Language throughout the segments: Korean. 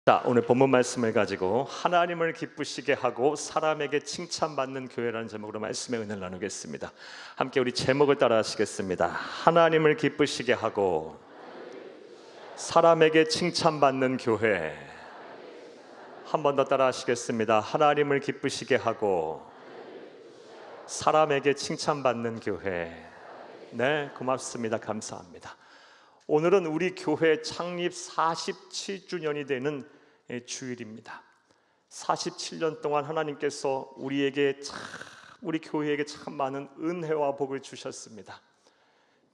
자, 오늘 본문 말씀을 가지고 하나님을 기쁘시게 하고 사람에게 칭찬받는 교회라는 제목으로 말씀의 은혜를 나누겠습니다. 함께 우리 제목을 따라 하시겠습니다. 하나님을 기쁘시게 하고 사람에게 칭찬받는 교회. 한 번 더 따라 하시겠습니다. 하나님을 기쁘시게 하고 사람에게 칭찬받는 교회. 네, 고맙습니다. 감사합니다. 오늘은 우리 교회 창립 47주년이 되는 주일입니다. 47년 동안 하나님께서 우리 교회에게 참 많은 은혜와 복을 주셨습니다.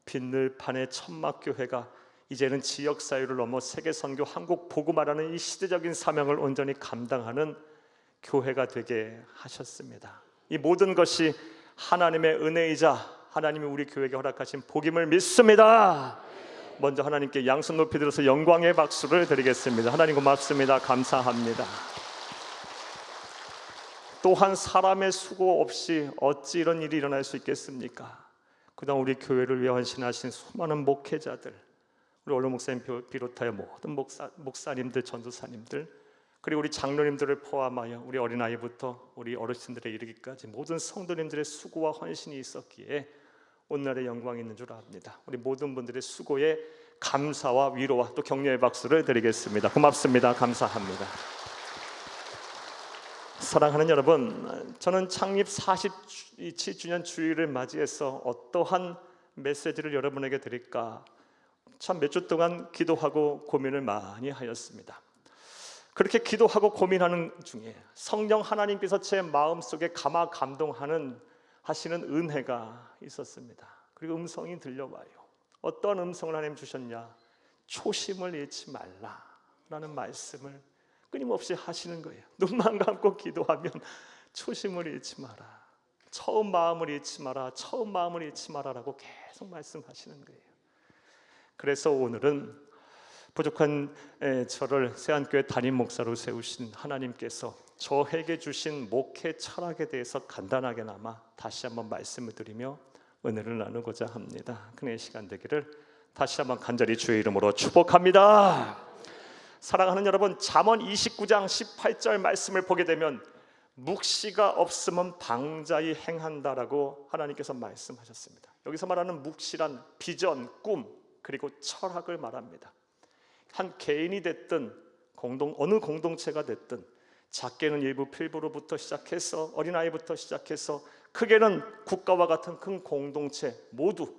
빈들판의 천막교회가 이제는 지역사회를 넘어 세계선교 한국 복음화라는 이 시대적인 사명을 온전히 감당하는 교회가 되게 하셨습니다. 이 모든 것이 하나님의 은혜이자 하나님이 우리 교회에게 허락하신 복임을 믿습니다. 먼저 하나님께 양손 높이 들어서 영광의 박수를 드리겠습니다. 하나님 고맙습니다. 감사합니다. 또한 사람의 수고 없이 어찌 이런 일이 일어날 수 있겠습니까? 그동안 우리 교회를 위해 헌신하신 수많은 목회자들, 우리 원로 목사님 비롯하여 모든 목사님들, 전도사님들, 그리고 우리 장로님들을 포함하여 우리 어린아이부터 우리 어르신들에 이르기까지 모든 성도님들의 수고와 헌신이 있었기에 오늘날의 영광이 있는 줄 압니다. 우리 모든 분들의 수고에 감사와 위로와 또 격려의 박수를 드리겠습니다. 고맙습니다. 감사합니다. 사랑하는 여러분, 저는 창립 47주년 주일을 맞이해서 어떠한 메시지를 여러분에게 드릴까 참 몇 주 동안 기도하고 고민을 많이 하였습니다. 그렇게 기도하고 고민하는 중에 성령 하나님께서 제 마음속에 하시는 은혜가 있었습니다. 그리고 음성이 들려와요. 어떤 음성을 하나님 주셨냐? 초심을 잃지 말라라는 말씀을 끊임없이 하시는 거예요. 눈만 감고 기도하면 초심을 잃지 마라, 처음 마음을 잃지 마라, 처음 마음을 잃지 마라라고 계속 말씀하시는 거예요. 그래서 오늘은 부족한 저를 세안교회 담임 목사로 세우신 하나님께서 저에게 주신 목회 철학에 대해서 간단하게나마 다시 한번 말씀을 드리며 은혜를 나누고자 합니다. 그의 시간 되기를 다시 한번 간절히 주의 이름으로 축복합니다. 사랑하는 여러분, 잠언 29장 18절 말씀을 보게 되면 묵시가 없으면 방자히 행한다라고 하나님께서 말씀하셨습니다. 여기서 말하는 묵시란 비전, 꿈, 그리고 철학을 말합니다. 한 개인이 됐든 어느 공동체가 됐든 작게는 일부 필부로부터 시작해서 어린아이부터 시작해서 크게는 국가와 같은 큰 공동체 모두,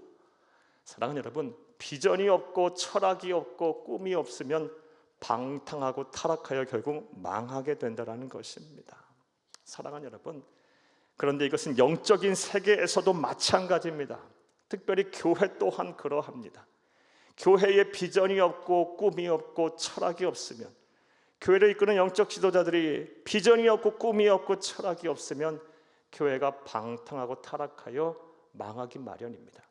사랑하는 여러분, 비전이 없고 철학이 없고 꿈이 없으면 방탕하고 타락하여 결국 망하게 된다는 것입니다. 사랑하는 여러분, 그런데 이것은 영적인 세계에서도 마찬가지입니다. 특별히 교회 또한 그러합니다. 교회에 비전이 없고 꿈이 없고 철학이 없으면, 교회를 이끄는 영적 지도자들이 비전이 없고 꿈이 없고 철학이 없으면 교회가 방탕하고 타락하여 망하기 마련입니다.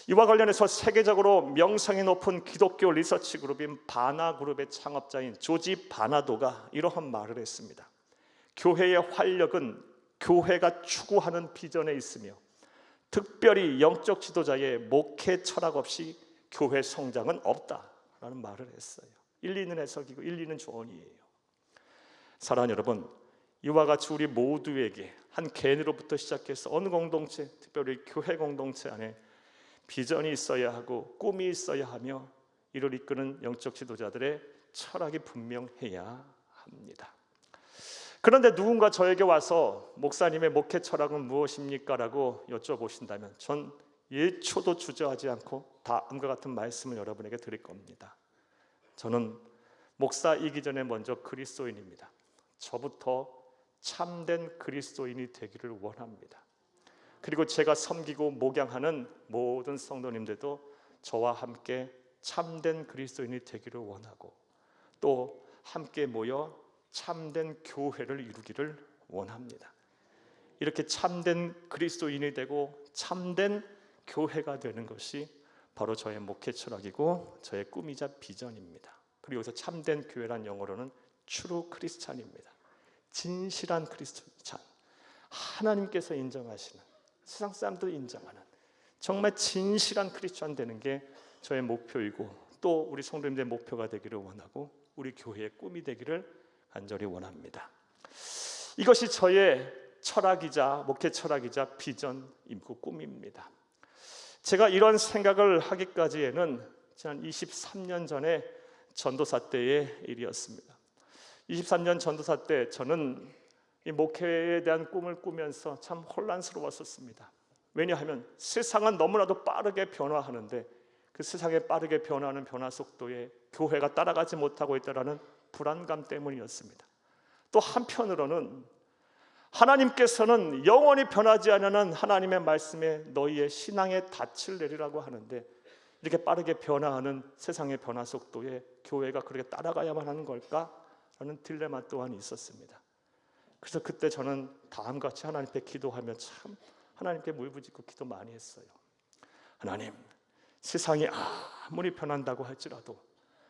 이와 관련해서 세계적으로 명성이 높은 기독교 리서치 그룹인 바나 그룹의 창업자인 조지 바나도가 이러한 말을 했습니다. 교회의 활력은 교회가 추구하는 비전에 있으며 특별히 영적 지도자의 목회 철학 없이 교회 성장은 없다라는 말을 했어요. 일리 있는 해석이고 일리 있는 조언이에요. 사랑하는 여러분, 이와 같이 우리 모두에게 한 개인으로부터 시작해서 어느 공동체, 특별히 교회 공동체 안에 비전이 있어야 하고 꿈이 있어야 하며 이를 이끄는 영적 지도자들의 철학이 분명해야 합니다. 그런데 누군가 저에게 와서 목사님의 목회 철학은 무엇입니까? 라고 여쭤보신다면 전 1초도 주저하지 않고 다음과 같은 말씀을 여러분에게 드릴 겁니다. 저는 목사이기 전에 먼저 그리스도인입니다. 저부터 참된 그리스도인이 되기를 원합니다. 그리고 제가 섬기고 목양하는 모든 성도님들도 저와 함께 참된 그리스도인이 되기를 원하고 또 함께 모여 참된 교회를 이루기를 원합니다. 이렇게 참된 그리스도인이 되고 참된 교회가 되는 것이 바로 저의 목회 철학이고 저의 꿈이자 비전입니다. 그리고 여기서 참된 교회란 영어로는 트루 크리스찬입니다. 진실한 크리스찬, 하나님께서 인정하시는, 세상 사람들이 인정하는 정말 진실한 크리스찬 되는 게 저의 목표이고 또 우리 성도님들의 목표가 되기를 원하고 우리 교회의 꿈이 되기를 간절히 원합니다. 이것이 저의 철학이자 목회 철학이자 비전이고 꿈입니다. 제가 이런 생각을 하기까지에는 지난 23년 전에 전도사 때의 일이었습니다. 23년 전도사 때 저는 이 목회에 대한 꿈을 꾸면서 참 혼란스러웠었습니다. 왜냐하면 세상은 너무나도 빠르게 변화하는데 그 세상에 빠르게 변화하는 변화 속도에 교회가 따라가지 못하고 있다는 불안감 때문이었습니다. 또 한편으로는 하나님께서는 영원히 변하지 않는 하나님의 말씀에 너희의 신앙의 닻을 내리라고 하는데 이렇게 빠르게 변화하는 세상의 변화 속도에 교회가 그렇게 따라가야만 하는 걸까라는 딜레마 또한 있었습니다. 그래서 그때 저는 다음과 같이 하나님께 기도하며 참 하나님께 물부짖고 기도 많이 했어요. 하나님, 세상이 아무리 변한다고 할지라도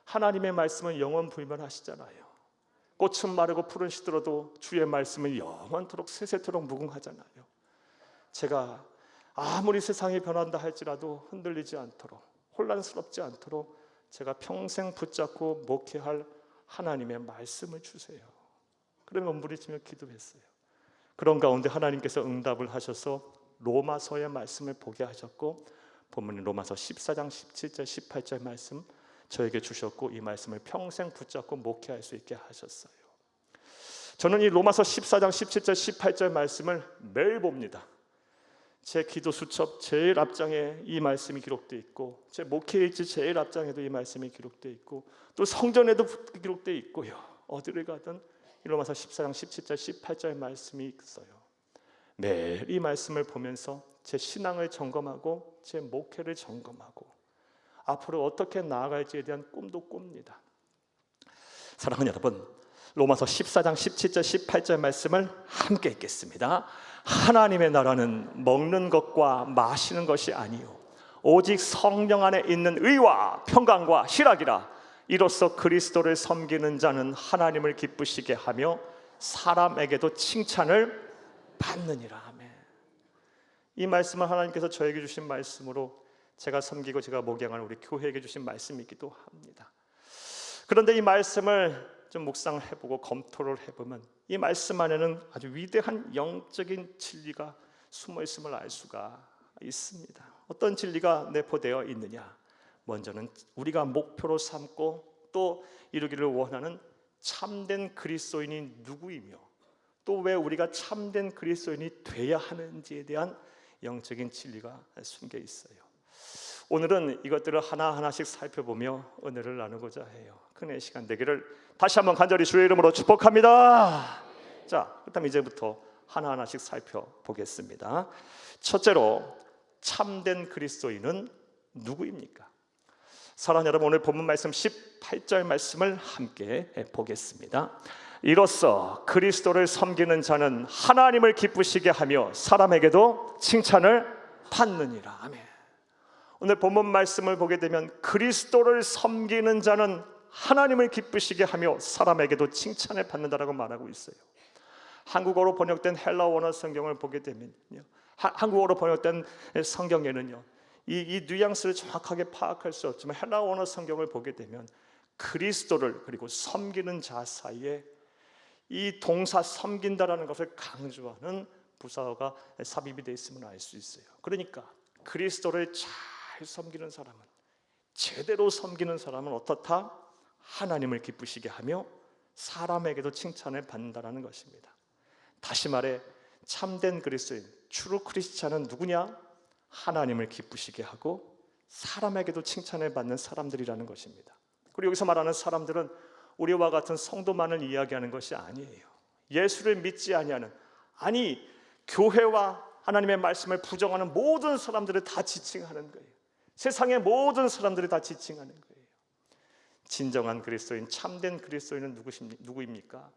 하나님의 말씀은 영원 불변하시잖아요. 꽃은 마르고 푸른 시들어도 주의 말씀은 영원토록 세세토록 무궁하잖아요. 제가 아무리 세상이 변한다 할지라도 흔들리지 않도록 혼란스럽지 않도록 제가 평생 붙잡고 목회할 하나님의 말씀을 주세요. 그러면 몸부림치며 기도했어요. 그런 가운데 하나님께서 응답을 하셔서 로마서의 말씀을 보게 하셨고 본문인 로마서 14장 17절 18절 말씀 저에게 주셨고 이 말씀을 평생 붙잡고 목회할 수 있게 하셨어요. 저는 이 로마서 14장 17절 18절 말씀을 매일 봅니다. 제 기도 수첩 제일 앞장에 이 말씀이 기록되어 있고 제 목회일지 제일 앞장에도 이 말씀이 기록되어 있고 또 성전에도 기록되어 있고요. 어디를 가든 이 로마서 14장 17절 18절 말씀이 있어요. 매일 이 말씀을 보면서 제 신앙을 점검하고 제 목회를 점검하고 앞으로 어떻게 나아갈지에 대한 꿈도 꿉니다. 사랑하는 여러분, 로마서 14장 17절 18절 말씀을 함께 읽겠습니다. 하나님의 나라는 먹는 것과 마시는 것이 아니요 오직 성령 안에 있는 의와 평강과 희락이라. 이로써 그리스도를 섬기는 자는 하나님을 기쁘시게 하며 사람에게도 칭찬을 받느니라. 아멘. 이 말씀은 하나님께서 저에게 주신 말씀으로 제가 섬기고 제가 목양하는 우리 교회에게 주신 말씀이기도 합니다. 그런데 이 말씀을 좀 묵상을 해보고 검토를 해보면 이 말씀 안에는 아주 위대한 영적인 진리가 숨어있음을 알 수가 있습니다. 어떤 진리가 내포되어 있느냐? 먼저는 우리가 목표로 삼고 또 이루기를 원하는 참된 그리스도인이 누구이며 또 왜 우리가 참된 그리스도인이 돼야 하는지에 대한 영적인 진리가 숨겨 있어요. 오늘은 이것들을 하나하나씩 살펴보며 은혜를 나누고자 해요. 큰의 시간 되기를 다시 한번 간절히 주의 이름으로 축복합니다. 자, 그렇다면 이제부터 하나하나씩 살펴보겠습니다. 첫째로 참된 그리스도인은 누구입니까? 사랑하는 여러분, 오늘 본문 말씀 18절 말씀을 함께 보겠습니다. 이로써 그리스도를 섬기는 자는 하나님을 기쁘시게 하며 사람에게도 칭찬을 받느니라. 아멘. 오늘 본문 말씀을 보게 되면 그리스도를 섬기는 자는 하나님을 기쁘시게 하며 사람에게도 칭찬을 받는다라고 말하고 있어요. 한국어로 번역된 헬라어 원어 성경을 보게 되면요, 한국어로 번역된 성경에는요 이 뉘앙스를 정확하게 파악할 수 없지만 헬라어 원어 성경을 보게 되면 그리스도를 그리고 섬기는 자 사이에 이 동사 섬긴다라는 것을 강조하는 부사어가 삽입이 되어 있음을 알 수 있어요. 그러니까 그리스도를 잘 섬기는 사람은, 제대로 섬기는 사람은 어떻다? 하나님을 기쁘시게 하며 사람에게도 칭찬을 받는다라는 것입니다. 다시 말해 참된 그리스도인, 트루 크리스찬은 누구냐? 하나님을 기쁘시게 하고 사람에게도 칭찬을 받는 사람들이라는 것입니다. 그리고 여기서 말하는 사람들은 우리와 같은 성도만을 이야기하는 것이 아니에요. 예수를 믿지 아니하는, 아니 교회와 하나님의 말씀을 부정하는 모든 사람들을 다 지칭하는 거예요. 세상의 모든 사람들을 다 지칭하는 거예요. 진정한 그리스도인, 참된 그리스도인은 누구입니까?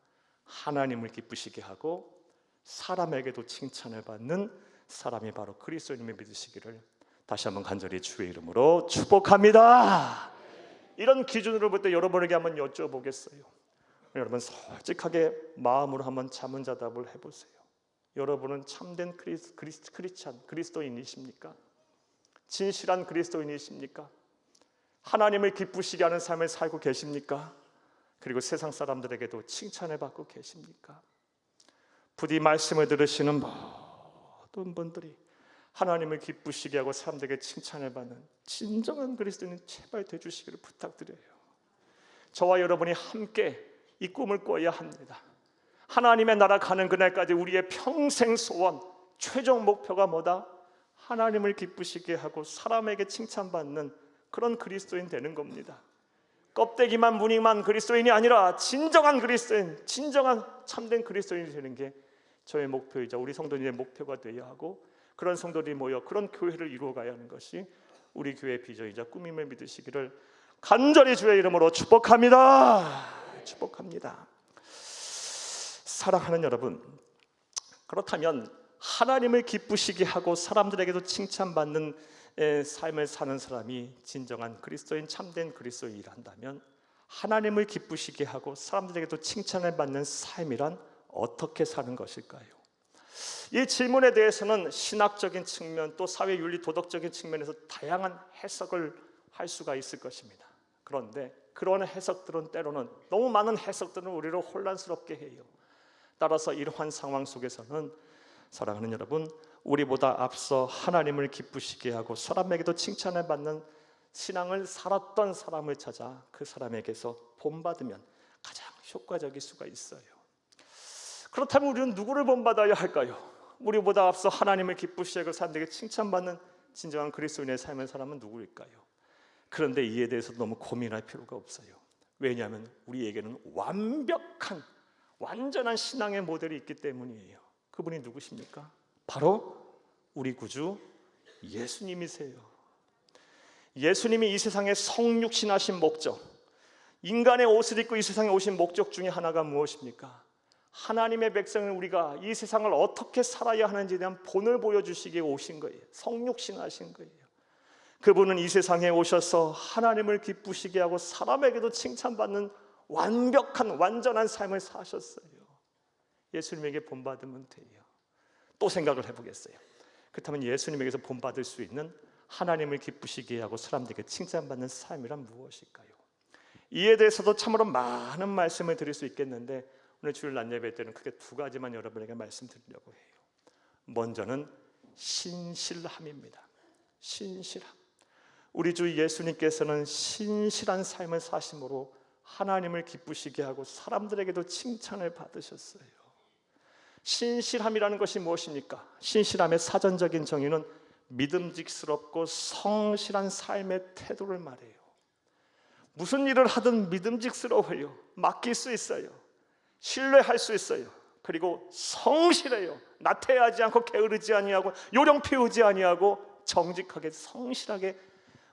하나님을 기쁘시게 하고 사람에게도 칭찬을 받는 사람이 바로 그리스도인임을 믿으시기를 다시 한번 간절히 주의 이름으로 축복합니다. 이런 기준으로 볼 때 여러분에게 한번 여쭤보겠어요. 여러분 솔직하게 마음으로 한번 자문자답을 해보세요. 여러분은 참된 크리스찬, 그리스도인이십니까? 진실한 그리스도인이십니까? 하나님을 기쁘시게 하는 삶을 살고 계십니까? 그리고 세상 사람들에게도 칭찬을 받고 계십니까? 부디 말씀을 들으시는 모든 분들이 하나님을 기쁘시게 하고 사람들에게 칭찬을 받는 진정한 그리스도인 제발 되주시기를 부탁드려요. 저와 여러분이 함께 이 꿈을 꿔야 합니다. 하나님의 나라 가는 그날까지 우리의 평생 소원, 최종 목표가 뭐다? 하나님을 기쁘시게 하고 사람에게 칭찬받는 그런 그리스도인 되는 겁니다. 껍데기만 무늬만 그리스도인이 아니라 진정한 그리스도인, 진정한 참된 그리스도인이 되는 게 저의 목표이자 우리 성도님의 목표가 되어야 하고, 그런 성도들이 모여 그런 교회를 이루어가야 하는 것이 우리 교회의 비전이자 꿈임을 믿으시기를 간절히 주의 이름으로 축복합니다. 축복합니다. 사랑하는 여러분, 그렇다면 하나님을 기쁘시게 하고 사람들에게도 칭찬받는 삶을 사는 사람이 진정한 그리스도인, 참된 그리스도인이란다면 하나님을 기쁘시게 하고 사람들에게도 칭찬을 받는 삶이란 어떻게 사는 것일까요? 이 질문에 대해서는 신학적인 측면 또 사회윤리 도덕적인 측면에서 다양한 해석을 할 수가 있을 것입니다. 그런데 그런 해석들은 때로는 너무 많은 해석들은 우리를 혼란스럽게 해요. 따라서 이러한 상황 속에서는 사랑하는 여러분, 우리보다 앞서 하나님을 기쁘시게 하고 사람에게도 칭찬을 받는 신앙을 살았던 사람을 찾아 그 사람에게서 본받으면 가장 효과적일 수가 있어요. 그렇다면 우리는 누구를 본받아야 할까요? 우리보다 앞서 하나님을 기쁘시게 하고 사람들에게 칭찬받는 진정한 그리스도인의 삶을 사람은 누구일까요? 그런데 이에 대해서 너무 고민할 필요가 없어요. 왜냐하면 우리에게는 완벽한, 완전한 신앙의 모델이 있기 때문이에요. 그분이 누구십니까? 바로 우리 구주 예수님이세요. 예수님이 이 세상에 성육신하신 목적, 인간의 옷을 입고 이 세상에 오신 목적 중에 하나가 무엇입니까? 하나님의 백성은 우리가 이 세상을 어떻게 살아야 하는지에 대한 본을 보여주시기에 오신 거예요. 성육신하신 거예요. 그분은 이 세상에 오셔서 하나님을 기쁘시게 하고 사람에게도 칭찬받는 완벽한, 완전한 삶을 사셨어요. 예수님에게 본받으면 돼요. 또 생각을 해보겠어요. 그렇다면 예수님에게서 본받을 수 있는 하나님을 기쁘시게 하고 사람들에게 칭찬받는 삶이란 무엇일까요? 이에 대해서도 참으로 많은 말씀을 드릴 수 있겠는데 오늘 주일 낮 예배 때는 크게 두 가지만 여러분에게 말씀드리려고 해요. 먼저는 신실함입니다. 신실함. 우리 주 예수님께서는 신실한 삶을 사심으로 하나님을 기쁘시게 하고 사람들에게도 칭찬을 받으셨어요. 신실함이라는 것이 무엇입니까? 신실함의 사전적인 정의는 믿음직스럽고 성실한 삶의 태도를 말해요. 무슨 일을 하든 믿음직스러워요. 맡길 수 있어요. 신뢰할 수 있어요. 그리고 성실해요. 나태하지 않고 게으르지 아니하고 요령 피우지 아니하고 정직하게 성실하게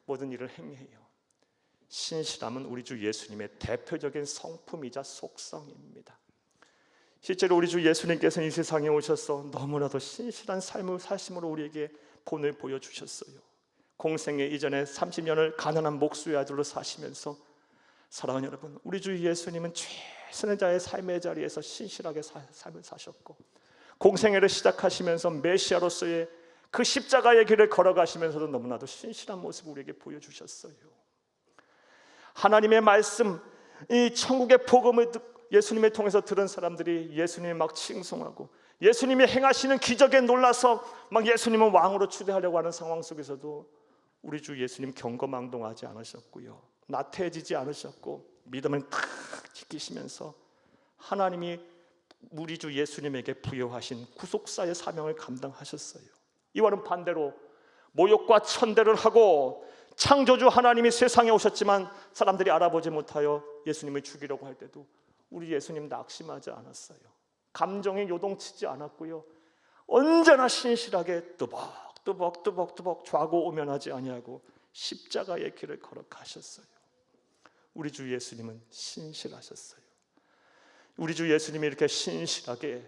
모든 일을 행해요. 신실함은 우리 주 예수님의 대표적인 성품이자 속성입니다. 실제로 우리 주 예수님께서는 이 세상에 오셔서 너무나도 신실한 삶을 사심으로 우리에게 본을 보여주셨어요. 공생애 이전에 30년을 가난한 목수의 아들로 사시면서 사랑하는 여러분, 우리 주 예수님은 최선의 자의 삶의 자리에서 신실하게 삶을 사셨고 공생애를 시작하시면서 메시아로서의 그 십자가의 길을 걸어가시면서도 너무나도 신실한 모습을 우리에게 보여주셨어요. 하나님의 말씀, 이 천국의 복음을 예수님을 통해서 들은 사람들이 예수님을 막 칭송하고 예수님이 행하시는 기적에 놀라서 막 예수님을 왕으로 추대하려고 하는 상황 속에서도 우리 주 예수님 경거망동하지 않으셨고요, 나태해지지 않으셨고 믿음을 탁 지키시면서 하나님이 우리 주 예수님에게 부여하신 구속사의 사명을 감당하셨어요. 이와는 반대로 모욕과 천대를 하고 창조주 하나님이 세상에 오셨지만 사람들이 알아보지 못하여 예수님을 죽이려고 할 때도 우리 예수님 낙심하지 않았어요. 감정이 요동치지 않았고요, 언제나 신실하게 뚜벅뚜벅 좌고우면하지 아니하고 십자가의 길을 걸어가셨어요. 우리 주 예수님은 신실하셨어요. 우리 주 예수님이 이렇게 신실하게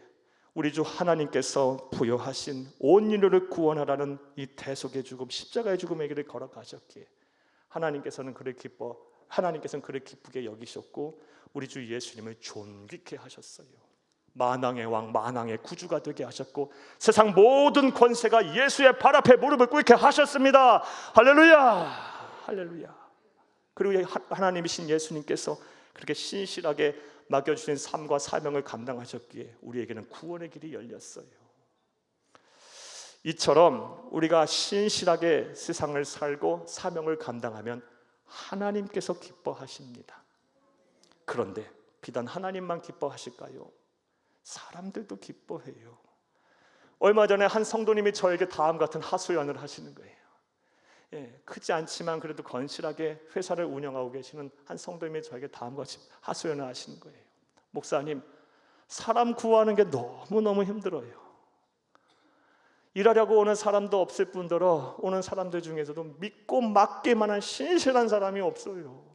우리 주 하나님께서 부여하신 온 인류를 구원하라는 이 대속의 죽음, 십자가의 죽음의 길을 걸어가셨기에 하나님께서는 그를 기쁘게 여기셨고 우리 주 예수님을 존귀케 하셨어요. 만왕의 왕, 만왕의 구주가 되게 하셨고 세상 모든 권세가 예수의 발 앞에 무릎을 꿇게 하셨습니다. 할렐루야, 할렐루야. 그리고 하나님이신 예수님께서 그렇게 신실하게 맡겨주신 삶과 사명을 감당하셨기에 우리에게는 구원의 길이 열렸어요. 이처럼 우리가 신실하게 세상을 살고 사명을 감당하면 하나님께서 기뻐하십니다. 그런데 비단 하나님만 기뻐하실까요? 사람들도 기뻐해요. 얼마 전에 한 성도님이 저에게 다음 같은 하소연을 하시는 거예요. 크지 않지만 그래도 건실하게 회사를 운영하고 계시는 한 성도님이 저에게 다음과 같이 하소연을 하시는 거예요. 목사님, 사람 구하는 게 너무너무 힘들어요. 일하려고 오는 사람도 없을 뿐더러 오는 사람들 중에서도 믿고 맡기만 한 신실한 사람이 없어요.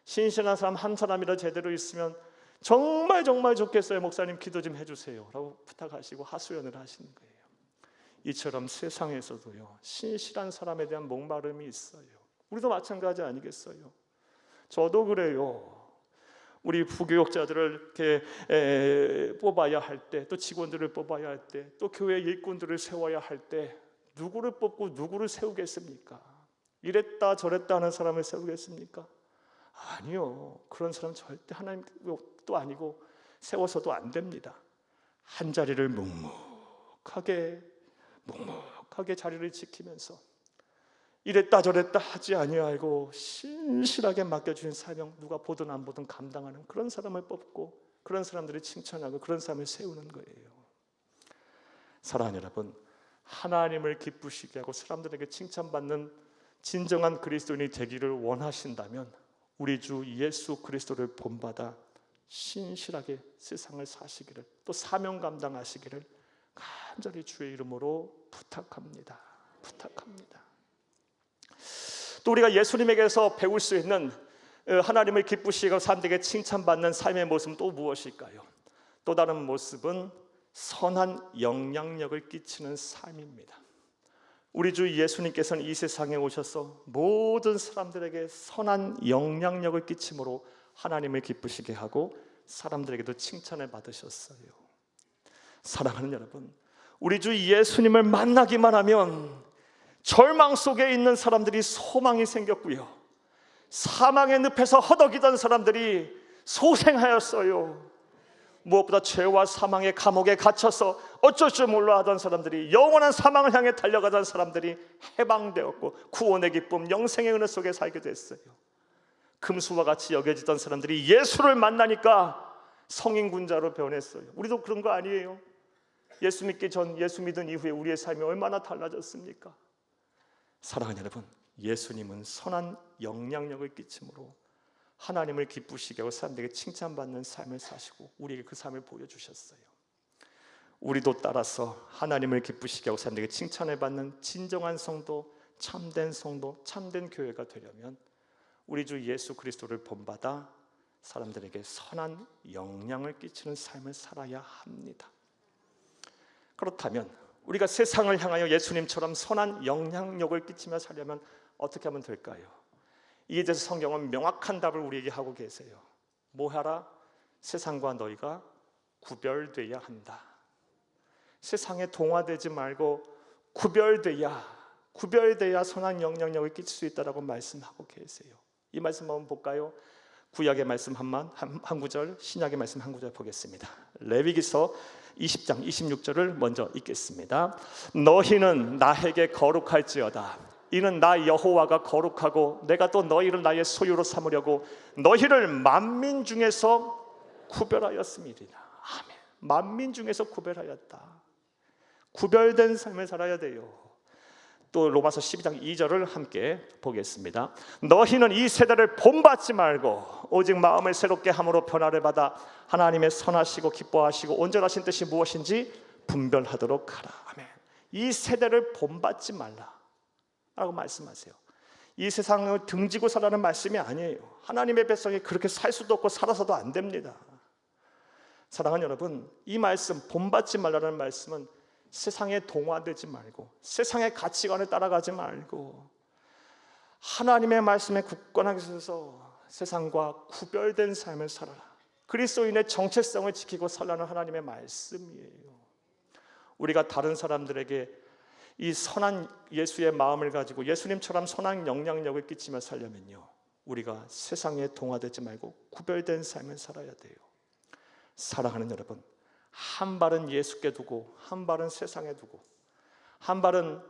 신실한 사람 한 사람이라 제대로 있으면 정말 좋겠어요. 목사님 기도 좀 해주세요 라고 부탁하시고 하소연을 하시는 거예요. 이처럼 세상에서도요, 신실한 사람에 대한 목마름이 있어요. 우리도 마찬가지 아니겠어요? 저도 그래요. 우리 부교육자들을 이렇게 뽑아야 할 때, 또 직원들을 뽑아야 할 때, 또 교회 일꾼들을 세워야 할 때 누구를 뽑고 누구를 세우겠습니까? 이랬다 저랬다 하는 사람을 세우겠습니까? 아니요. 그런 사람 절대 하나님도 아니고 세워서도 안 됩니다. 한 자리를 묵묵하게 자리를 지키면서 이랬다 저랬다 하지 아니하고 신실하게 맡겨주신 사명, 누가 보든 안 보든 감당하는 그런 사람을 뽑고 그런 사람들이 칭찬하고 그런 사람을 세우는 거예요. 사랑하는 여러분, 하나님을 기쁘시게 하고 사람들에게 칭찬받는 진정한 그리스도인이 되기를 원하신다면 우리 주 예수 그리스도를 본받아 신실하게 세상을 사시기를, 또 사명 감당하시기를 간절히 주의 이름으로 부탁합니다. 또 우리가 예수님에게서 배울 수 있는 하나님을 기쁘시고 사람들에게 칭찬받는 삶의 모습은 또 무엇일까요? 또 다른 모습은 선한 영향력을 끼치는 삶입니다. 우리 주 예수님께서는 이 세상에 오셔서 모든 사람들에게 선한 영향력을 끼침으로 하나님을 기쁘시게 하고 사람들에게도 칭찬을 받으셨어요. 사랑하는 여러분, 우리 주 예수님을 만나기만 하면 절망 속에 있는 사람들이 소망이 생겼고요, 사망의 늪에서 허덕이던 사람들이 소생하였어요. 무엇보다 죄와 사망의 감옥에 갇혀서 어쩔 줄 몰라 하던 사람들이, 영원한 사망을 향해 달려가던 사람들이 해방되었고 구원의 기쁨, 영생의 은혜 속에 살게 됐어요. 금수와 같이 여겨지던 사람들이 예수를 만나니까 성인군자로 변했어요. 우리도 그런 거 아니에요? 예수 믿기 전, 예수 믿은 이후에 우리의 삶이 얼마나 달라졌습니까? 사랑하는 여러분, 예수님은 선한 영향력을 끼침으로 하나님을 기쁘시게 하고 사람들에게 칭찬받는 삶을 사시고 우리에게 그 삶을 보여주셨어요. 우리도 따라서 하나님을 기쁘시게 하고 사람들에게 칭찬을 받는 진정한 성도, 참된 성도, 참된 교회가 되려면 우리 주 예수 그리스도를 본받아 사람들에게 선한 영향을 끼치는 삶을 살아야 합니다. 그렇다면 우리가 세상을 향하여 예수님처럼 선한 영향력을 끼치며 살려면 어떻게 하면 될까요? 이에 대해서 성경은 명확한 답을 우리에게 하고 계세요. 뭐하라? 세상과 너희가 구별되어야 한다. 세상에 동화되지 말고 구별돼야 선한 영향력을 끼칠 수 있다라고 말씀하고 계세요. 이 말씀 한번 볼까요? 구약의 말씀 한 구절, 신약의 말씀 한 구절 보겠습니다. 레위기서 20장 26절을 먼저 읽겠습니다. 너희는 나에게 거룩할지어다. 이는 나 여호와가 거룩하고 내가 또 너희를 나의 소유로 삼으려고 너희를 만민 중에서 구별하였음이니라. 아멘. 만민 중에서 구별하였다. 구별된 삶을 살아야 돼요. 또 로마서 12장 2절을 함께 보겠습니다. 너희는 이 세대를 본받지 말고 오직 마음을 새롭게 함으로 변화를 받아 하나님의 선하시고 기뻐하시고 온전하신 뜻이 무엇인지 분별하도록 하라. 아멘. 이 세대를 본받지 말라 라고 말씀하세요. 이 세상을 등지고 살라는 말씀이 아니에요. 하나님의 백성이 그렇게 살 수도 없고 살아서도 안 됩니다. 사랑하는 여러분, 이 말씀, 본받지 말라는 말씀은 세상에 동화되지 말고 세상의 가치관을 따라가지 말고 하나님의 말씀에 굳건하게 서서 세상과 구별된 삶을 살아라, 그리스도인의 정체성을 지키고 살라는 하나님의 말씀이에요. 우리가 다른 사람들에게 이 선한 예수의 마음을 가지고 예수님처럼 선한 영향력을 끼치며 살려면요, 우리가 세상에 동화되지 말고 구별된 삶을 살아야 돼요. 사랑하는 여러분, 한 발은 예수께 두고 한 발은 세상에 두고 한 발은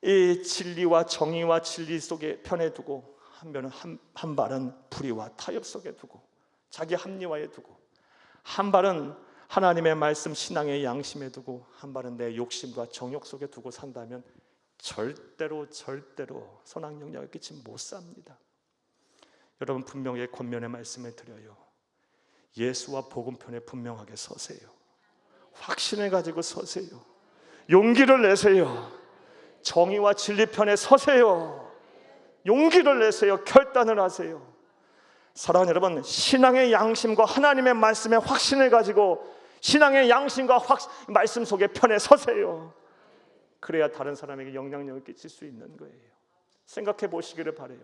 이 진리와 정의와 진리 속에 편에 두고 한 발은 불의와 타협 속에 두고 자기 합리화에 두고 한 발은 하나님의 말씀 신앙의 양심에 두고 한 발은 내 욕심과 정욕 속에 두고 산다면 절대로 선한 영향을 끼치지 못 삽니다. 여러분, 분명히 권면의 말씀을 드려요. 예수와 복음편에 분명하게 서세요. 확신을 가지고 서세요. 용기를 내세요. 정의와 진리 편에 서세요. 용기를 내세요. 결단을 하세요. 사랑하는 여러분, 신앙의 양심과 하나님의 말씀의 확신을 가지고 신앙의 양심과 말씀 속에 편에 서세요. 그래야 다른 사람에게 영향력을 끼칠 수 있는 거예요. 생각해 보시기를 바라요.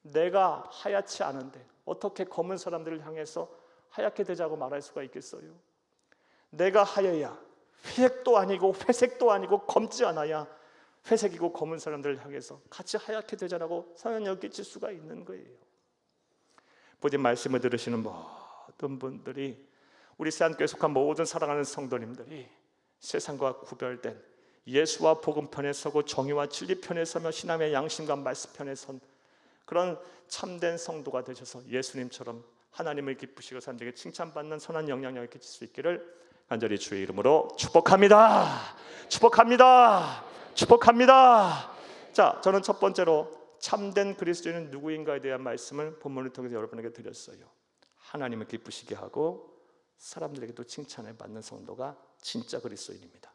내가 하얗지 않은데 어떻게 검은 사람들을 향해서 하얗게 되자고 말할 수가 있겠어요? 내가 하얘야 회색도 아니고 회색도 아니고 검지 않아야 회색이고 검은 사람들을 향해서 같이 하얗게 되자라고 영향력을 끼칠 수가 있는 거예요. 부디 말씀을 들으시는 모든 분들이, 우리 새한교회에 속한 모든 사랑하는 성도님들이 세상과 구별된 예수와 복음 편에 서고 정의와 진리 편에 서며 신앙의 양심과 말씀 편에 선 그런 참된 성도가 되셔서 예수님처럼 하나님을 기쁘시고 사람들에게 칭찬받는 선한 영향력을 끼칠 수 있기를 간절히 주의 이름으로 축복합니다. 축복합니다. 자, 저는 첫 번째로 참된 그리스도인은 누구인가에 대한 말씀을 본문을 통해서 여러분에게 드렸어요. 하나님을 기쁘시게 하고 사람들에게도 칭찬을 받는 성도가 진짜 그리스도인입니다.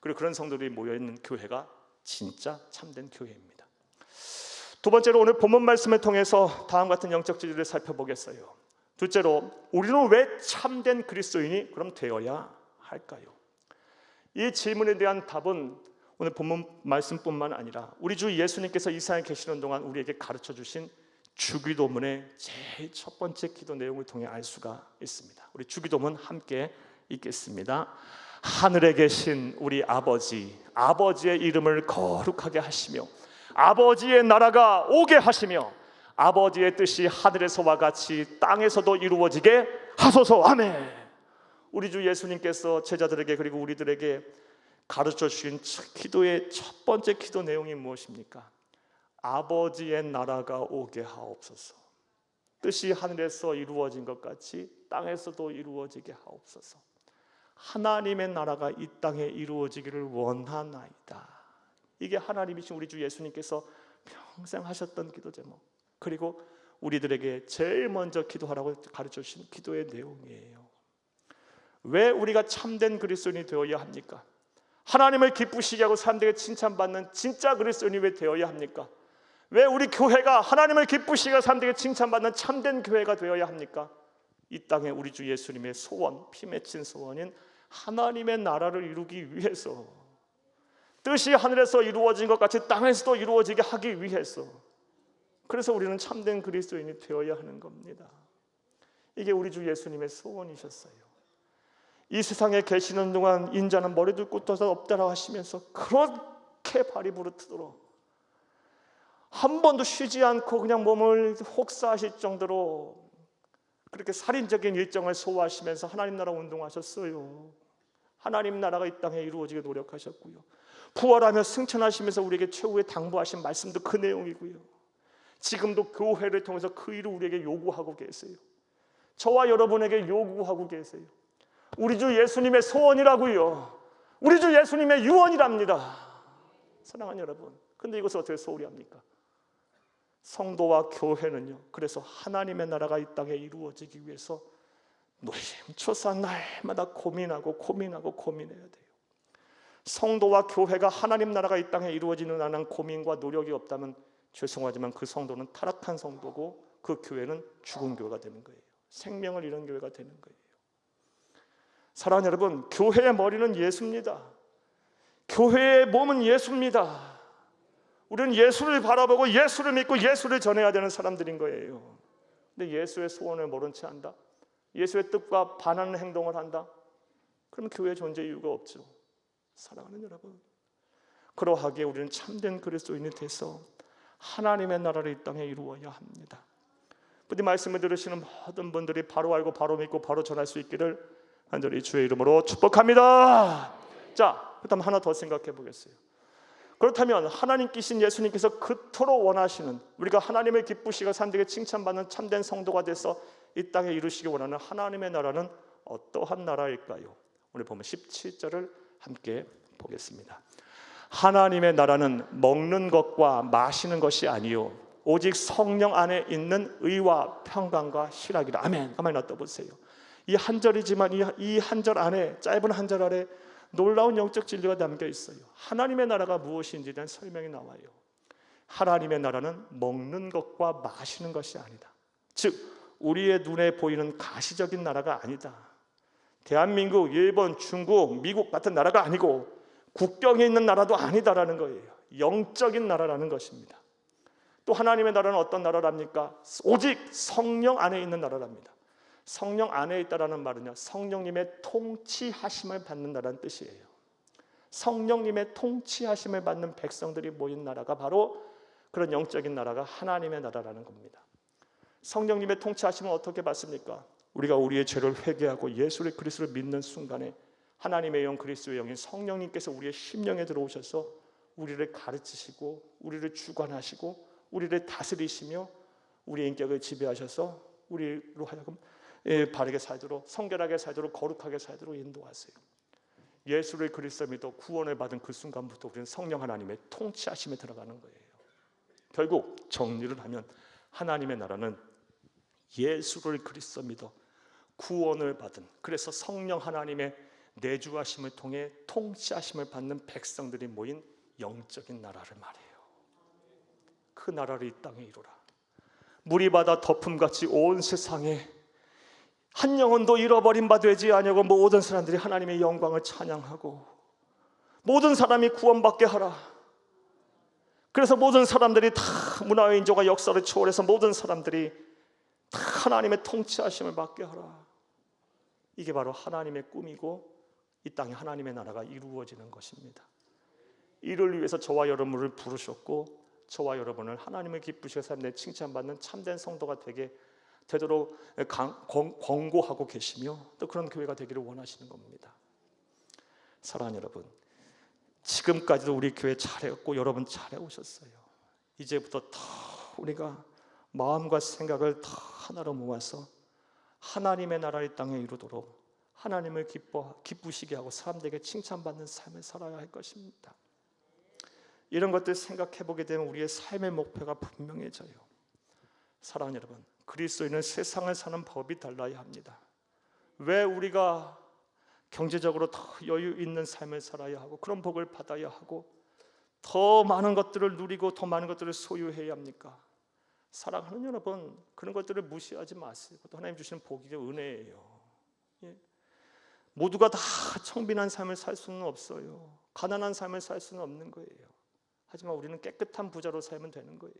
그리고 그런 성도들이 모여있는 교회가 진짜 참된 교회입니다. 두 번째로 오늘 본문 말씀을 통해서 다음 같은 영적 지리를 살펴보겠어요. 둘째로, 우리는 왜 참된 그리스도인이 그럼 되어야 할까요? 이 질문에 대한 답은 오늘 본문 말씀뿐만 아니라 우리 주 예수님께서 이 세상에 계시는 동안 우리에게 가르쳐 주신 주기도문의 제일 첫 번째 기도 내용을 통해 알 수가 있습니다. 우리 주기도문 함께 읽겠습니다. 하늘에 계신 우리 아버지, 아버지의 이름을 거룩하게 하시며 아버지의 나라가 오게 하시며 아버지의 뜻이 하늘에서와 같이 땅에서도 이루어지게 하소서. 아멘. 우리 주 예수님께서 제자들에게 그리고 우리들에게 가르쳐 주신 기도의 첫 번째 기도 내용이 무엇입니까? 아버지의 나라가 오게 하옵소서. 뜻이 하늘에서 이루어진 것 같이 땅에서도 이루어지게 하옵소서. 하나님의 나라가 이 땅에 이루어지기를 원하나이다. 이게 하나님이신 우리 주 예수님께서 평생 하셨던 기도 제목, 그리고 우리들에게 제일 먼저 기도하라고 가르쳐 주신 기도의 내용이에요. 왜 우리가 참된 그리스도인이 되어야 합니까? 하나님을 기쁘시게 하고 사람들에게 칭찬받는 진짜 그리스도인이 왜 되어야 합니까? 왜 우리 교회가 하나님을 기쁘시게 하고 사람들에게 칭찬받는 참된 교회가 되어야 합니까? 이 땅에 우리 주 예수님의 소원, 피 맺힌 소원인 하나님의 나라를 이루기 위해서, 뜻이 하늘에서 이루어진 것 같이 땅에서도 이루어지게 하기 위해서, 그래서 우리는 참된 그리스도인이 되어야 하는 겁니다. 이게 우리 주 예수님의 소원이셨어요. 이 세상에 계시는 동안 인자는 머리도 꿇어서 없다라고 하시면서 그렇게 발이 부르트도록 한 번도 쉬지 않고 그냥 몸을 혹사하실 정도로 그렇게 살인적인 일정을 소화하시면서 하나님 나라 운동하셨어요. 하나님 나라가 이 땅에 이루어지게 노력하셨고요. 부활하며 승천하시면서 우리에게 최후의 당부하신 말씀도 그 내용이고요. 지금도 교회를 통해서 그 일을 우리에게 요구하고 계세요. 저와 여러분에게 요구하고 계세요. 우리 주 예수님의 소원이라고요. 우리 주 예수님의 유언이랍니다. 사랑하는 여러분, 근데 이것을 어떻게 소홀히 합니까? 성도와 교회는요, 그래서 하나님의 나라가 이 땅에 이루어지기 위해서 노심초사 날마다 고민해야 돼요. 성도와 교회가 하나님 나라가 이 땅에 이루어지는 한은 고민과 노력이 없다면 죄송하지만 그 성도는 타락한 성도고 그 교회는 죽은 교회가 되는 거예요. 생명을 잃은 교회가 되는 거예요. 사랑하는 여러분, 교회의 머리는 예수입니다. 교회의 몸은 예수입니다. 우리는 예수를 바라보고 예수를 믿고 예수를 전해야 되는 사람들인 거예요. 근데 예수의 소원을 모른 채 한다? 예수의 뜻과 반하는 행동을 한다? 그러면 교회의 존재 이유가 없죠. 사랑하는 여러분, 그러하기에 우리는 참된 그리스도인이 돼서 하나님의 나라를 이 땅에 이루어야 합니다. 부디 말씀을 들으시는 모든 분들이 바로 알고 바로 믿고 바로 전할 수 있기를 간절히 주의 이름으로 축복합니다. 자, 그다음 하나 더 생각해 보겠어요. 그렇다면 하나님께신 예수님께서 그토록 원하시는, 우리가 하나님을 기쁘시고 사람들에게 칭찬받는 참된 성도가 돼서 이 땅에 이루시기 원하는 하나님의 나라는 어떠한 나라일까요? 오늘 보면 17절을 함께 보겠습니다. 하나님의 나라는 먹는 것과 마시는 것이 아니요 오직 성령 안에 있는 의와 평강과 희락이라. 아멘. 가만히 놔둬 보세요. 이 한 절이지만 이 한 절 안에, 짧은 한 절 안에 놀라운 영적 진리가 담겨 있어요. 하나님의 나라가 무엇인지에 대한 설명이 나와요. 하나님의 나라는 먹는 것과 마시는 것이 아니다. 즉 우리의 눈에 보이는 가시적인 나라가 아니다. 대한민국, 일본, 중국, 미국 같은 나라가 아니고 국경에 있는 나라도 아니다라는 거예요. 영적인 나라라는 것입니다. 또 하나님의 나라는 어떤 나라랍니까? 오직 성령 안에 있는 나라랍니다. 성령 안에 있다라는 말은요, 성령님의 통치하심을 받는다는 뜻이에요. 성령님의 통치하심을 받는 백성들이 모인 나라가 바로 그런 영적인 나라가 하나님의 나라라는 겁니다. 성령님의 통치하심을 어떻게 받습니까? 우리가 우리의 죄를 회개하고 예수 그리스도를 믿는 순간에 하나님의 영, 그리스도의 영인 성령님께서 우리의 심령에 들어오셔서 우리를 가르치시고 우리를 주관하시고 우리를 다스리시며 우리의 인격을 지배하셔서 우리로 하여금 바르게 살도록, 성결하게 살도록, 거룩하게 살도록 인도하세요. 예수를 그리스도 믿어 구원을 받은 그 순간부터 우리는 성령 하나님의 통치하심에 들어가는 거예요. 결국 정리를 하면 하나님의 나라는 예수를 그리스도 믿어 구원을 받은, 그래서 성령 하나님의 내주하심을 통해 통치하심을 받는 백성들이 모인 영적인 나라를 말해요. 그 나라를 이 땅에 이루라. 물이 바다 덮음같이 온 세상에 한 영혼도 잃어버린 바 되지 아니하고 모든 사람들이 하나님의 영광을 찬양하고 모든 사람이 구원받게 하라. 그래서 모든 사람들이 다 문화의 인조가 역사를 초월해서 모든 사람들이 다 하나님의 통치하심을 받게 하라. 이게 바로 하나님의 꿈이고 이 땅에 하나님의 나라가 이루어지는 것입니다. 이를 위해서 저와 여러분을 부르셨고 저와 여러분을 하나님을 기쁘시게 삶내 칭찬받는 참된 성도가 되도록 권고하고 계시며 또 그런 교회가 되기를 원하시는 겁니다. 사랑하는 여러분, 지금까지도 우리 교회 잘해왔고 여러분 잘해오셨어요. 이제부터 더 우리가 마음과 생각을 더 하나로 모아서 하나님의 나라의 땅에 이루도록 하나님을 기쁘시게 하고 사람들에게 칭찬받는 삶을 살아야 할 것입니다. 이런 것들 생각해 보게 되면 우리의 삶의 목표가 분명해져요. 사랑하는 여러분, 그리스도인은 세상을 사는 법이 달라야 합니다. 왜 우리가 경제적으로 더 여유 있는 삶을 살아야 하고 그런 복을 받아야 하고 더 많은 것들을 누리고 더 많은 것들을 소유해야 합니까? 사랑하는 여러분, 그런 것들을 무시하지 마세요. 하나님 주시는 복이 은혜예요. 모두가 다 청빈한 삶을 살 수는 없어요. 가난한 삶을 살 수는 없는 거예요. 하지만 우리는 깨끗한 부자로 살면 되는 거예요.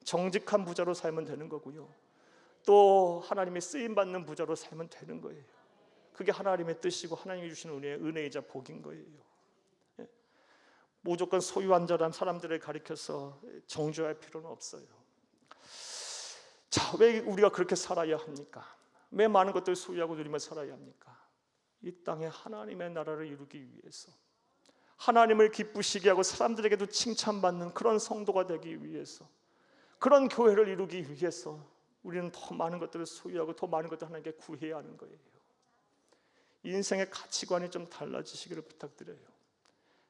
정직한 부자로 살면 되는 거고요. 또 하나님의 쓰임받는 부자로 살면 되는 거예요. 그게 하나님의 뜻이고 하나님이 주시는 은혜이자 복인 거예요. 무조건 소유한 사람들을 가리켜서 정죄할 필요는 없어요. 자, 왜 우리가 그렇게 살아야 합니까? 왜 많은 것들을 소유하고 누리며 살아야 합니까? 이 땅에 하나님의 나라를 이루기 위해서, 하나님을 기쁘시게 하고 사람들에게도 칭찬받는 그런 성도가 되기 위해서, 그런 교회를 이루기 위해서 우리는 더 많은 것들을 소유하고 더 많은 것들을 하나님께 구해야 하는 거예요. 인생의 가치관이 좀 달라지시기를 부탁드려요.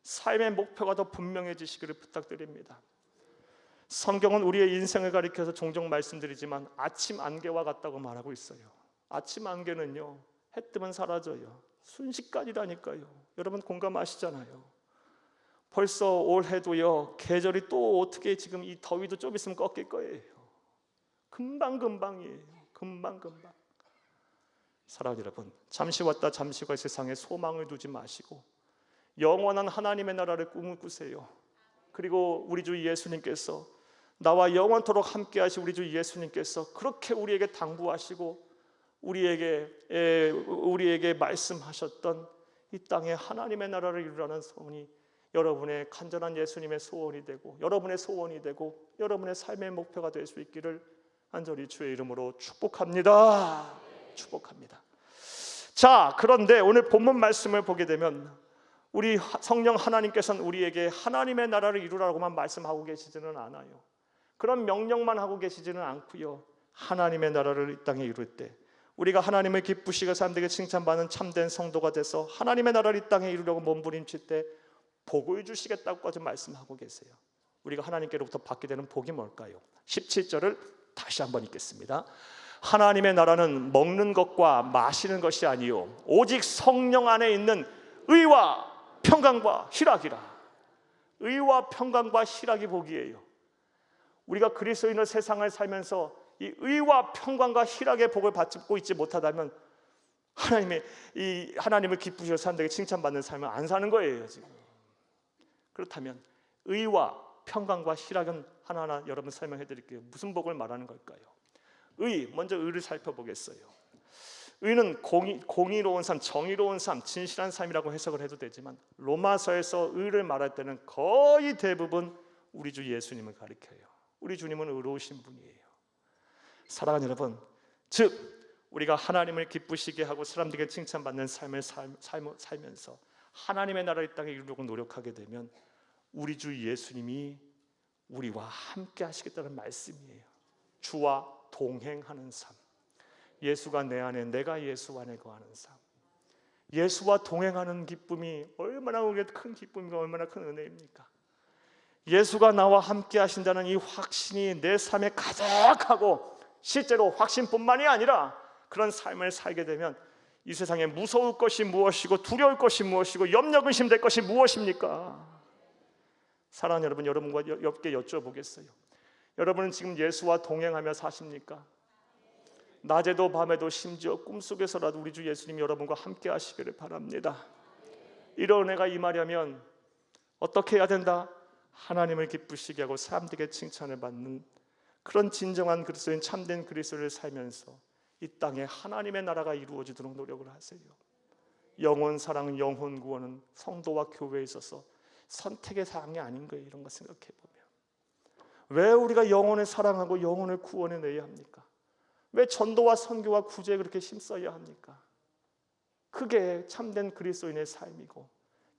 삶의 목표가 더 분명해지시기를 부탁드립니다. 성경은 우리의 인생을 가리켜서 종종 말씀드리지만 아침 안개와 같다고 말하고 있어요. 아침 안개는요, 해 뜨면 사라져요. 순식간이라니까요. 여러분 공감하시잖아요. 벌써 올해도요, 계절이 또 어떻게 지금 이 더위도 좀 있으면 꺾일 거예요. 금방금방이에요. 금방금방. 사랑하는 여러분, 잠시 왔다 잠시 갈 세상에 소망을 두지 마시고 영원한 하나님의 나라를 꿈을 꾸세요. 그리고 우리 주 예수님께서, 나와 영원토록 함께 하신 우리 주 예수님께서 그렇게 우리에게 당부하시고 우리에게 말씀하셨던 이 땅에 하나님의 나라를 이루라는 소원이 여러분의 간절한 예수님의 소원이 되고 여러분의 소원이 되고 여러분의 삶의 목표가 될 수 있기를 간절히 주의 이름으로 축복합니다. 축복합니다. 자, 그런데 오늘 본문 말씀을 보게 되면 우리 성령 하나님께서는 우리에게 하나님의 나라를 이루라고만 말씀하고 계시지는 않아요. 그런 명령만 하고 계시지는 않고요. 하나님의 나라를 이 땅에 이룰 때 우리가 하나님을 기쁘시고 사람들에게 칭찬받는 참된 성도가 돼서 하나님의 나라를 이 땅에 이루려고 몸부림칠 때 복을 주시겠다고까지 말씀하고 계세요. 우리가 하나님께로부터 받게 되는 복이 뭘까요? 17절을 다시 한번 읽겠습니다. 하나님의 나라는 먹는 것과 마시는 것이 아니요 오직 성령 안에 있는 의와 평강과 희락이라. 의와 평강과 희락이 복이에요. 우리가 그리스도인의 세상을 살면서 이 의와 평강과 희락의 복을 받고 있지 못하다면 하나님을 기쁘시고 사람들에게 칭찬받는 삶을 안 사는 거예요 지금. 그렇다면 의와 평강과 희락은 하나하나 여러분 설명해 드릴게요. 무슨 복을 말하는 걸까요? 먼저 의를 살펴보겠어요. 의는 공의로운 삶, 정의로운 삶, 진실한 삶이라고 해석을 해도 되지만 로마서에서 의를 말할 때는 거의 대부분 우리 주 예수님을 가리켜요. 우리 주님은 의로우신 분이에요. 사랑하는 여러분, 즉 우리가 하나님을 기쁘시게 하고 사람들에게 칭찬받는 삶을 살면서 하나님의 나라를 이 땅에 이루려고 노력하게 되면 우리 주 예수님이 우리와 함께 하시겠다는 말씀이에요. 주와 동행하는 삶, 예수가 내 안에 내가 예수 안에 거하는 삶, 예수와 동행하는 기쁨이 얼마나 우리에게 큰 기쁨이고 얼마나 큰 은혜입니까? 예수가 나와 함께 하신다는 이 확신이 내 삶에 가득하고 실제로 확신뿐만이 아니라 그런 삶을 살게 되면 이 세상에 무서울 것이 무엇이고 두려울 것이 무엇이고 염려 근심될 것이 무엇입니까? 사랑하는 여러분, 여러분과 옆에 여쭤보겠어요. 여러분은 지금 예수와 동행하며 사십니까? 낮에도 밤에도 심지어 꿈속에서라도 우리 주 예수님이 여러분과 함께 하시기를 바랍니다. 이런 은혜가 임하려면 어떻게 해야 된다? 하나님을 기쁘시게 하고 사람들에게 칭찬을 받는 그런 진정한 그리스도인, 참된 그리스도를 살면서 이 땅에 하나님의 나라가 이루어지도록 노력을 하세요. 영혼 사랑, 영혼 구원은 성도와 교회에 있어서 선택의 사항이 아닌 거예요. 이런 거 생각해 보면 왜 우리가 영혼을 사랑하고 영혼을 구원해내야 합니까? 왜 전도와 선교와 구제에 그렇게 힘써야 합니까? 그게 참된 그리스도인의 삶이고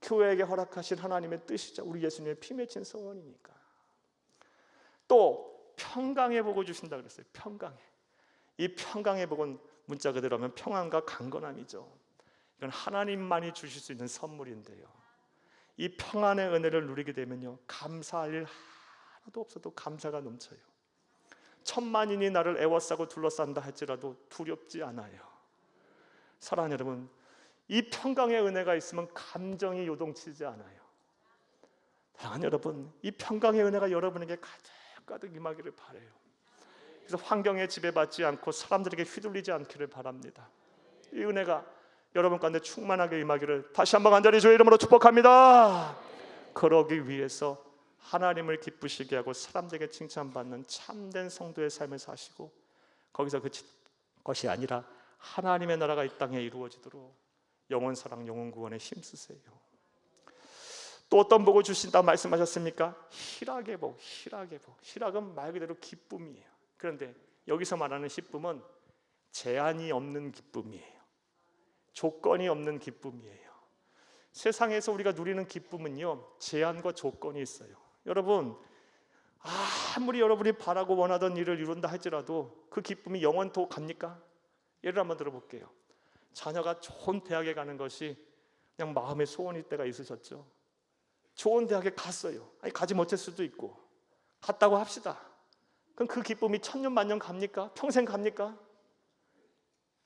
교회에게 허락하신 하나님의 뜻이자 우리 예수님의 피 맺힌 소원이니까. 또 평강의 복을 주신다 그랬어요. 평강의. 이 평강의 복은 문자 그대로 하면 평안과 강건함이죠. 이건 하나님만이 주실 수 있는 선물인데요, 이 평안의 은혜를 누리게 되면요, 감사할 일 하나도 없어도 감사가 넘쳐요. 천만인이 나를 애워싸고 둘러싼다 할지라도 두렵지 않아요. 사랑하는 여러분, 이 평강의 은혜가 있으면 감정이 요동치지 않아요. 사랑하는 여러분, 이 평강의 은혜가 여러분에게 가득 임하기를 바라요. 그래서 환경에 지배받지 않고 사람들에게 휘둘리지 않기를 바랍니다. 이 은혜가 여러분 가운데 충만하게 임하기를 다시 한번 간절히 주의 이름으로 축복합니다. 그러기 위해서 하나님을 기쁘시게 하고 사람들에게 칭찬받는 참된 성도의 삶을 사시고 거기서 그것이 아니라 하나님의 나라가 이 땅에 이루어지도록 영혼 사랑, 영혼 구원에 힘쓰세요. 또 어떤 복을 주신다 말씀하셨습니까? 희락의 복, 희락의 복. 희락은 말 그대로 기쁨이에요. 그런데 여기서 말하는 기쁨은 제한이 없는 기쁨이에요. 조건이 없는 기쁨이에요. 세상에서 우리가 누리는 기쁨은요, 제한과 조건이 있어요. 여러분, 아무리 여러분이 바라고 원하던 일을 이룬다 할지라도 그 기쁨이 영원토록 갑니까? 예를 한번 들어볼게요. 자녀가 좋은 대학에 가는 것이 그냥 마음의 소원일 때가 있으셨죠. 좋은 대학에 갔어요. 아니, 가지 못할 수도 있고 갔다고 합시다. 그럼 그 기쁨이 천년 만년 갑니까? 평생 갑니까?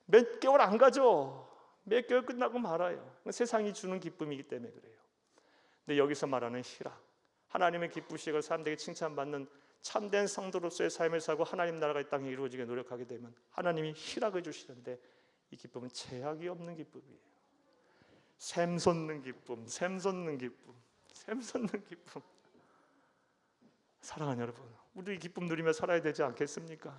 몇 개월 안 가죠. 몇 개월 끝나고 말아요. 세상이 주는 기쁨이기 때문에 그래요. 근데 여기서 말하는 희락, 하나님의 기쁘시고 사람들에게 칭찬받는 참된 성도로서의 삶을 살고 하나님 나라가 이 땅에 이루어지게 노력하게 되면 하나님이 희락을 주시는데 이 기쁨은 제약이 없는 기쁨이에요. 샘솟는 기쁨, 샘솟는 기쁨, 샘솟는 기쁨. 사랑하는 여러분, 우리 이 기쁨 누리며 살아야 되지 않겠습니까?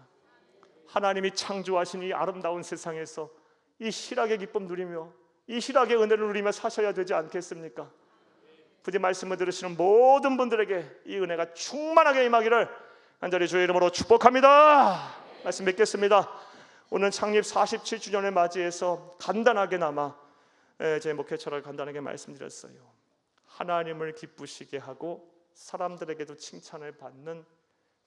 하나님이 창조하신 이 아름다운 세상에서 이 희락의 기쁨 누리며 이 희락의 은혜를 누리며 사셔야 되지 않겠습니까? 부디 말씀을 들으시는 모든 분들에게 이 은혜가 충만하게 임하기를 간절히 주의 이름으로 축복합니다. 말씀 맺겠습니다. 오늘 창립 47주년을 맞이해서 간단하게나마 제 목회 철학을 간단하게 말씀드렸어요. 하나님을 기쁘시게 하고 사람들에게도 칭찬을 받는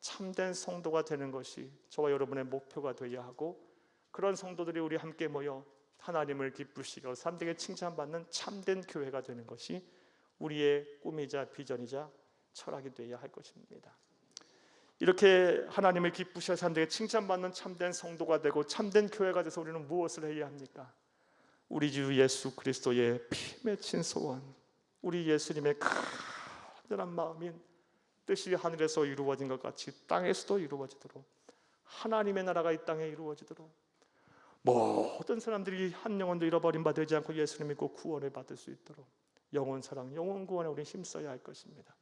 참된 성도가 되는 것이 저와 여러분의 목표가 되어야 하고, 그런 성도들이 우리 함께 모여 하나님을 기쁘시게 하고 사람들에게 칭찬받는 참된 교회가 되는 것이 우리의 꿈이자 비전이자 철학이 되어야 할 것입니다. 이렇게 하나님을 기쁘시게 사람들에게 칭찬받는 참된 성도가 되고 참된 교회가 돼서 우리는 무엇을 해야 합니까? 우리 주 예수 그리스도의 피 맺힌 소원, 우리 예수님의 간절한 마음인 뜻이 하늘에서 이루어진 것 같이 땅에서도 이루어지도록, 하나님의 나라가 이 땅에 이루어지도록, 모든 사람들이 한 영혼도 잃어버림 바 되지 않고 예수님 믿고 구원을 받을 수 있도록 영혼 사랑, 영혼 구원에 우리는 힘써야 할 것입니다.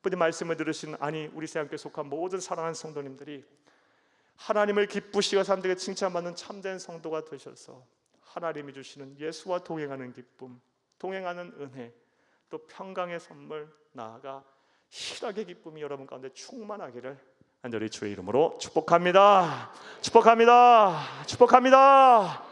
부디 말씀을 들으신 우리 새함께 속한 모든 사랑하는 성도님들이 하나님을 기쁘시고 사람들에게 칭찬받는 참된 성도가 되셔서 하나님이 주시는 예수와 동행하는 기쁨, 동행하는 은혜, 또 평강의 선물, 나아가 희락의 기쁨이 여러분 가운데 충만하기를 간절히 주의 이름으로 축복합니다. 축복합니다. 축복합니다.